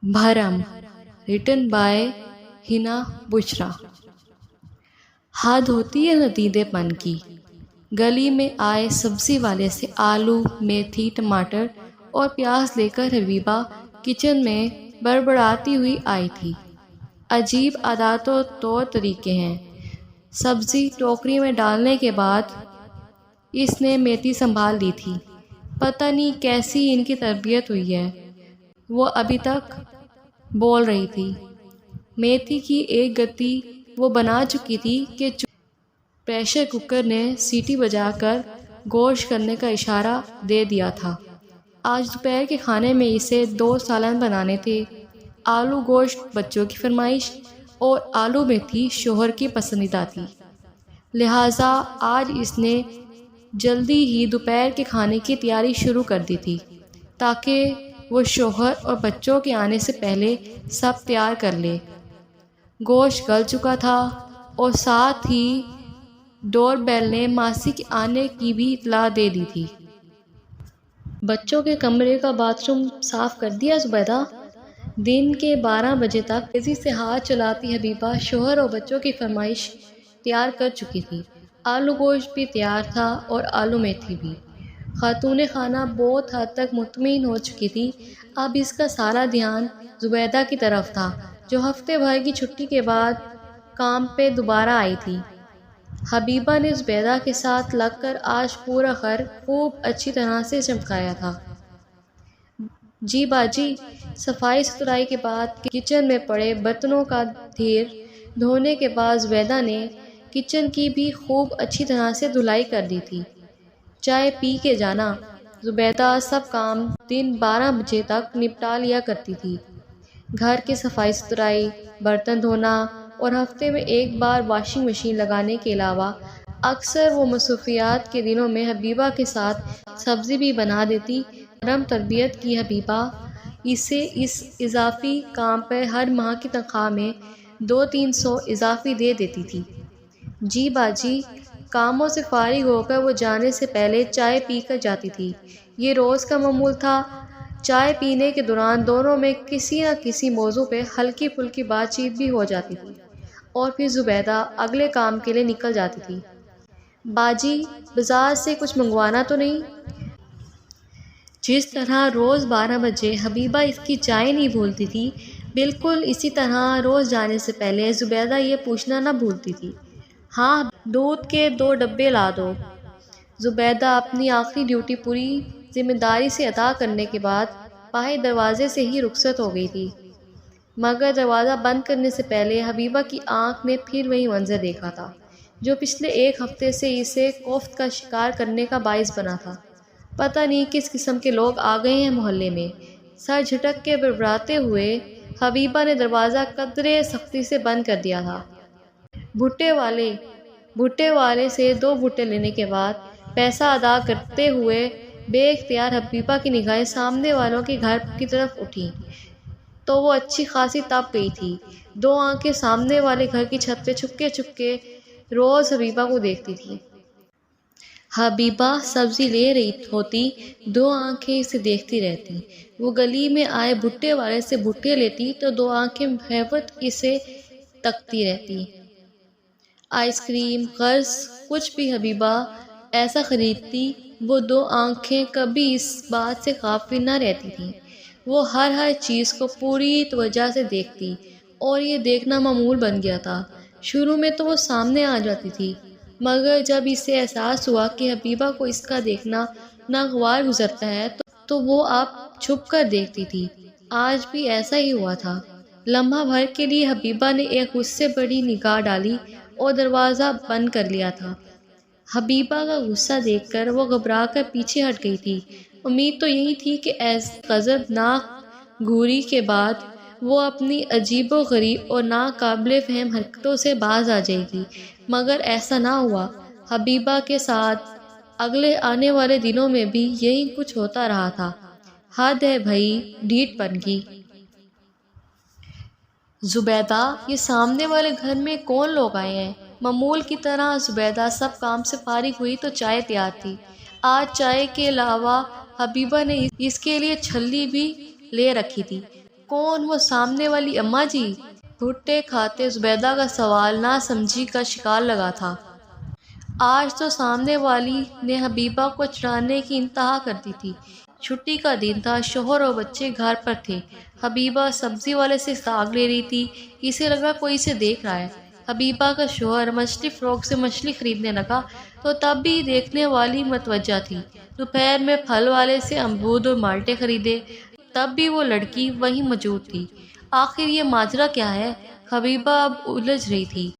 Brahma written by ہنا بشرا۔ حد ہوتی ہے ندیدے پن کی۔ گلی میں آئے سبزی والے سے آلو، میتھی، ٹماٹر اور پیاز لے کر حبیبہ کچن میں بڑبڑاتی ہوئی آئی تھی۔ عجیب عادات و طور طریقے ہیں۔ سبزی ٹوکری میں ڈالنے کے بعد اس نے میتھی سنبھال لی تھی۔ پتہ نہیں کیسی ان کی تربیت ہوئی ہے، وہ ابھی تک بول رہی تھی۔ میتھی کی ایک گتی وہ بنا چکی تھی کہ پریشر کوکر نے سیٹی بجا کر گوشت کرنے کا اشارہ دے دیا تھا۔ آج دوپہر کے کھانے میں اسے 2 سالن بنانے تھے۔ آلو گوشت بچوں کی فرمائش اور آلو میتھی شوہر کی پسندیدہ تھی، لہٰذا آج اس نے جلدی ہی دوپہر کے کھانے کی تیاری شروع کر دی تھی تاکہ وہ شوہر اور بچوں کے آنے سے پہلے سب تیار کر لے۔ گوشت گل چکا تھا اور ساتھ ہی ڈور بیل نے ماسی کے آنے کی بھی اطلاع دے دی تھی۔ بچوں کے کمرے کا باتھ روم صاف کر دیا زبیدہ؟ دن کے 12 بجے تک تیزی سے ہاتھ چلاتی حبیبہ شوہر اور بچوں کی فرمائش تیار کر چکی تھی۔ آلو گوشت بھی تیار تھا اور آلو میتھی بھی۔ خاتون خانہ بہت حد تک مطمئن ہو چکی تھی۔ اب اس کا سارا دھیان زبیدہ کی طرف تھا، جو ہفتے بھر کی چھٹی کے بعد کام پہ دوبارہ آئی تھی۔ حبیبہ نے زبیدہ کے ساتھ لگ کر آج پورا گھر خوب اچھی طرح سے چمکایا تھا۔ جی باجی، صفائی ستھرائی کے بعد کچن میں پڑے برتنوں کا ڈھیر دھونے کے بعد زبیدہ نے کچن کی بھی خوب اچھی طرح سے دھلائی کر دی تھی۔ چائے پی کے جانا۔ زبیدہ سب کام دن 12 بجے تک نپٹا لیا کرتی تھی۔ گھر کی صفائی ستھرائی، برتن دھونا اور ہفتے میں ایک بار واشنگ مشین لگانے کے علاوہ اکثر وہ مصروفیات کے دنوں میں حبیبہ کے ساتھ سبزی بھی بنا دیتی۔ نرم تربیت کی حبیبہ اسے اس اضافی کام پر ہر ماہ کی تنخواہ میں 200-300 اضافی دے دیتی تھی۔ جی باجی، کاموں سے فارغ ہو کر وہ جانے سے پہلے چائے پی کر جاتی تھی۔ یہ روز کا معمول تھا۔ چائے پینے کے دوران دونوں میں کسی نہ کسی موضوع پہ ہلکی پھلکی بات چیت بھی ہو جاتی تھی اور پھر زبیدہ اگلے کام کے لیے نکل جاتی تھی۔ باجی، بازار سے کچھ منگوانا تو نہیں؟ جس طرح روز 12 بجے حبیبہ اس کی چائے نہیں بھولتی تھی، بالکل اسی طرح روز جانے سے پہلے زبیدہ یہ پوچھنا نہ بھولتی تھی۔ ہاں، دودھ کے 2 ڈبے لا دو۔ زبیدہ اپنی آخری ڈیوٹی پوری ذمہ داری سے ادا کرنے کے بعد باہر دروازے سے ہی رخصت ہو گئی تھی، مگر دروازہ بند کرنے سے پہلے حبیبہ کی آنکھ نے پھر وہی منظر دیکھا تھا جو پچھلے 1 ہفتے سے اسے کوفت کا شکار کرنے کا باعث بنا تھا۔ پتہ نہیں کس قسم کے لوگ آ گئے ہیں محلے میں۔ سر جھٹک کے بڑبڑاتے ہوئے حبیبہ نے دروازہ قدرے سختی سے بند کر دیا تھا۔ بھٹے والے سے 2 بھٹے لینے کے بعد پیسہ ادا کرتے ہوئے بے اختیار حبیبہ کی نگاہیں سامنے والوں کے گھر کی طرف اٹھیں تو وہ اچھی خاصی تپ گئی تھی۔ 2 آنکھیں سامنے والے گھر کی چھت پہ چھپکے چھپکے روز حبیبہ کو دیکھتی تھی۔ حبیبہ سبزی لے رہی ہوتی، 2 آنکھیں اسے دیکھتی رہتی۔ وہ گلی میں آئے بھٹے والے سے بھٹے لیتی تو 2 آنکھیں بہوت اسے تکتی رہتی۔ آئس کریم، غرض کچھ بھی حبیبہ ایسا خریدتی، وہ 2 آنکھیں کبھی اس بات سے غافل نہ رہتی تھیں۔ وہ ہر چیز کو پوری توجہ سے دیکھتی اور یہ دیکھنا معمول بن گیا تھا۔ شروع میں تو وہ سامنے آ جاتی تھی، مگر جب اسے احساس ہوا کہ حبیبہ کو اس کا دیکھنا ناگوار گزرتا ہے تو وہ اب چھپ کر دیکھتی تھی۔ آج بھی ایسا ہی ہوا تھا۔ لمحہ بھر کے لیے حبیبہ نے ایک اس سے بڑی نگاہ ڈالی اور دروازہ بند کر لیا تھا۔ حبیبہ کا غصہ دیکھ کر وہ گھبرا کر پیچھے ہٹ گئی تھی۔ امید تو یہی تھی کہ ایسی غضبناک گھوری کے بعد وہ اپنی عجیب و غریب اور ناقابل فہم حرکتوں سے باز آ جائے گی، مگر ایسا نہ ہوا۔ حبیبہ کے ساتھ اگلے آنے والے دنوں میں بھی یہی کچھ ہوتا رہا تھا۔ حد ہے بھئی ڈھیٹ پن کی۔ زبیدہ، یہ سامنے والے گھر میں کون لوگ آئے ہیں؟ معمول کی طرح زبیدہ سب کام سے فارغ ہوئی تو چائے تیار تھی۔ آج چائے کے علاوہ حبیبہ نے اس کے لیے چھلی بھی لے رکھی تھی۔ کون؟ وہ سامنے والی اماں جی؟ بھٹے کھاتے زبیدہ کا سوال نہ سمجھی کا شکار لگا تھا۔ آج تو سامنے والی نے حبیبہ کو چڑھانے کی انتہا کر دی تھی۔ چھٹی کا دن تھا، شوہر اور بچے گھر پر تھے۔ حبیبہ سبزی والے سے ساگ لے رہی تھی، اسے لگا کوئی اسے دیکھ رہا ہے۔ حبیبہ کا شوہر مچھلی فروخت سے مچھلی خریدنے لگا تو تب بھی دیکھنے والی متوجہ تھی۔ دوپہر میں پھل والے سے امرود اور مالٹے خریدے، تب بھی وہ لڑکی وہیں موجود تھی۔ آخر یہ ماجرا کیا ہے؟ حبیبہ اب الجھ رہی تھی۔